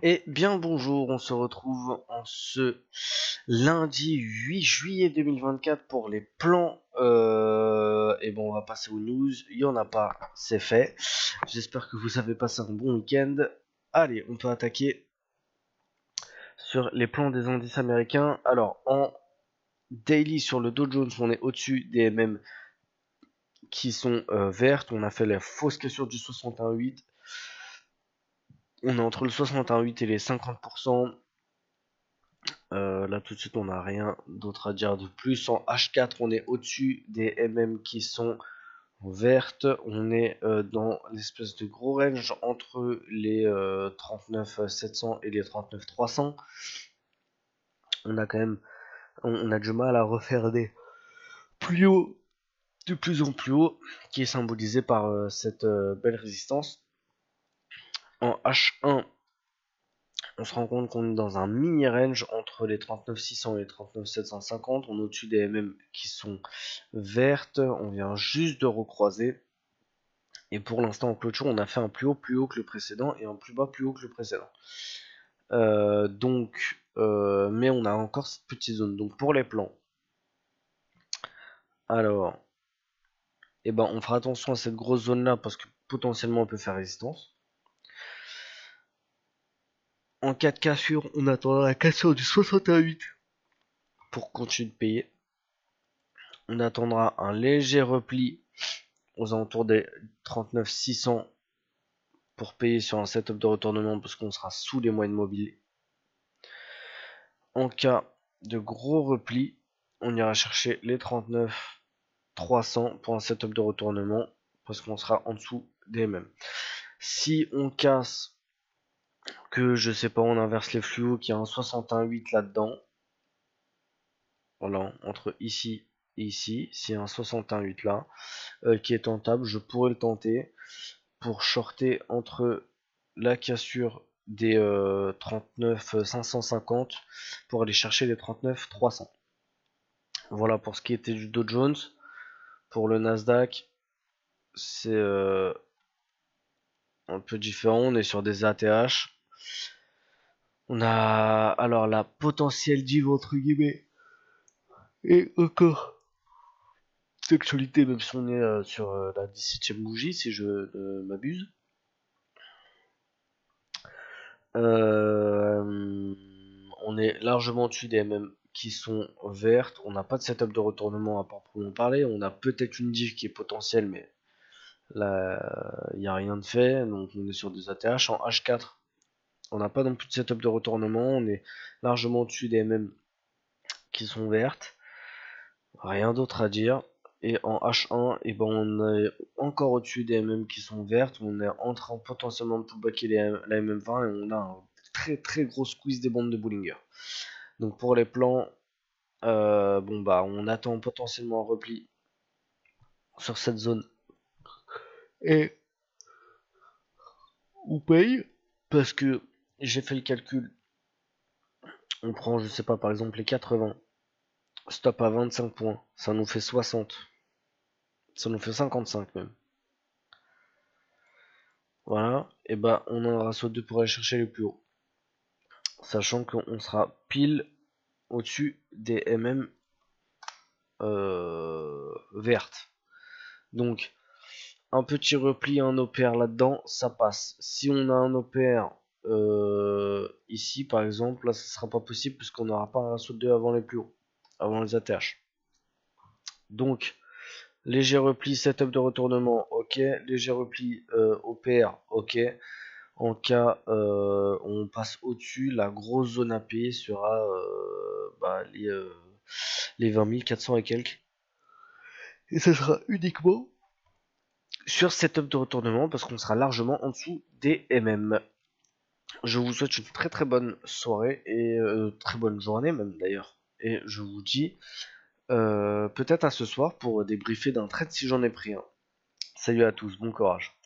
Et bien bonjour, on se retrouve en ce lundi 8 juillet 2024 pour les plans. Et bon, on va passer aux news. Il n'y en a pas, c'est fait. J'espère que vous avez passé un bon week-end. Allez, on peut attaquer sur les plans des indices américains. Alors, en daily sur le Dow Jones, on est au-dessus des MM qui sont vertes. On a fait la fausse cassure du 61,8. On est entre le 61,8 et les 50%. Là tout de suite on n'a rien d'autre à dire de plus. En H4 on est au-dessus des MM qui sont vertes. On est dans l'espèce de gros range entre les 39 700 et les 39 300. On a quand même on a du mal à refaire des plus hauts, de plus en plus haut, qui est symbolisé par cette belle résistance. En H1 on se rend compte qu'on est dans un mini range entre les 39 600 et les 39 750. On est au-dessus des MM qui sont vertes. On vient juste de recroiser. Et pour l'instant, en clôture, on a fait un plus haut que le précédent et un plus bas plus haut que le précédent. Mais on a encore cette petite zone. Donc pour les plans, alors, on fera attention à cette grosse zone là parce que potentiellement on peut faire résistance. En cas de cassure, on attendra la cassure du 61,8 pour continuer de payer. On attendra un léger repli aux alentours des 39 600 pour payer sur un setup de retournement parce qu'on sera sous les moyennes mobiles. En cas de gros repli, on ira chercher les 39 300 pour un setup de retournement parce qu'on sera en dessous des mêmes. Si on casse, que je sais pas, on inverse les fluos, qu'il y a un 61,8 là-dedans, voilà, entre ici et ici, s'il y a un 61,8 là, qui est tentable, je pourrais le tenter pour shorter entre la cassure des 39 550 pour aller chercher les 39 300. Voilà pour ce qui était du Dow Jones. Pour le Nasdaq, c'est un peu différent. On est sur des ATH. On a alors la potentielle div entre guillemets et encore d'actualité, même si on est sur la 17ème bougie, si je ne m'abuse. On est largement au-dessus des MM qui sont vertes. On n'a pas de setup de retournement à proprement parler. On a peut-être une div qui est potentielle, mais là, il n'y a rien de fait. Donc on est sur des ATH. En H4, on n'a pas non plus de setup de retournement. On est largement au-dessus des MM qui sont vertes. Rien d'autre à dire. Et en H1, on est encore au-dessus des MM qui sont vertes. On est en train potentiellement de pullbacker la MM20 et on a un très très gros squeeze des bandes de Bollinger. Donc pour les plans, on attend potentiellement un repli sur cette zone et on paye parce que j'ai fait le calcul. On prend, je sais pas, par exemple les 80, stop à 25 points, ça nous fait 60, ça nous fait 55 même. Voilà, et on a un ratio 2 pour aller chercher les plus hauts. Sachant qu'on sera pile au-dessus des MM vertes. Donc, un petit repli, un OPR là-dedans, ça passe. Si on a un OPR ici, par exemple, là, ça sera pas possible puisqu'on n'aura pas un ratio 2 avant les plus hauts, avant les ATH. Donc, léger repli, setup de retournement, ok. Léger repli, OPR, ok. En cas on passe au-dessus, la grosse zone à payer sera les 20 400 et quelques. Et ce sera uniquement sur setup de retournement parce qu'on sera largement en dessous des MM. Je vous souhaite une très très bonne soirée et très bonne journée même d'ailleurs. Et je vous dis peut-être à ce soir pour débriefer d'un trade si j'en ai pris un. Salut à tous, bon courage.